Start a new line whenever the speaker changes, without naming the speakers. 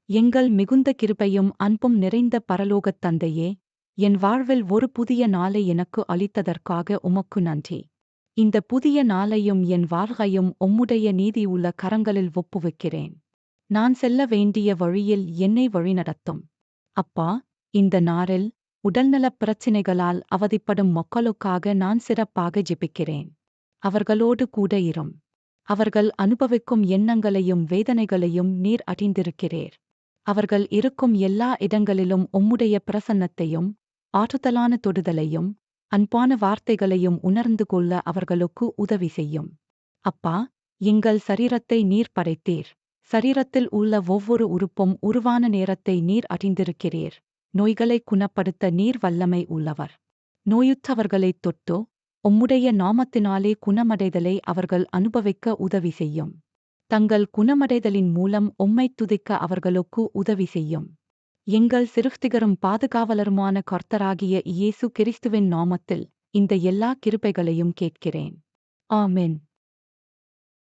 எங்கள் மிகுந்த கிருபையும் அன்பும் நிறைந்த பரலோகத் தந்தையே, என் வாழ்வில் ஒரு புதிய நாளை எனக்கு அளித்ததற்காக உமக்கு நன்றி. இந்த புதிய நாளையும் என் வாழ்கையும் உம்முடைய நீதியுள்ள கரங்களில் ஒப்புவிக்கிறேன். நான் செல்ல வேண்டிய வழியில் என்னை வழிநடத்தும். அப்பா, இந்த நாளில் உடல்நலப் பிரச்சினைகளால் அவதிப்படும் மக்களுக்காக நான் சிறப்பாக ஜெபிக்கிறேன். அவர்களோடு கூட இரும். அவர்கள் அனுபவிக்கும் எண்ணங்களையும் வேதனைகளையும் நீர் அறிந்திருக்கிறீர். அவர்கள் இருக்கும் எல்லா இடங்களிலும் உம்முடைய பிரசன்னத்தையும் ஆற்றுதலான தொடுதலையும் அன்பான வார்த்தைகளையும் உணர்ந்து கொள்ள அவர்களுக்கு உதவி செய்யும். அப்பா, எங்கள் சரீரத்தை நீர் படைத்தீர். சரீரத்தில் உள்ள ஒவ்வொரு உறுப்பும் உருவான நேரத்தை நீர் அறிந்திருக்கிறீர். நோய்களை குணப்படுத்த நீர் வல்லமை உள்ளவர். நோயுற்றவர்களைத் தொட்டோ உம்முடைய நாமத்தினாலே குணமடைதலை அவர்கள் அனுபவிக்க உதவி செய்யும். தங்கள் குணமடைதலின் மூலம் உம்மைத் துதிக்க அவர்களுக்கு உதவி செய்யும். எங்கள் சிருஷ்டிகரும் பாதுகாவலருமான கர்த்தராகிய இயேசு கிறிஸ்துவின் நாமத்தில் இந்த எல்லா கிருபைகளையும் கேட்கிறேன். ஆமென்.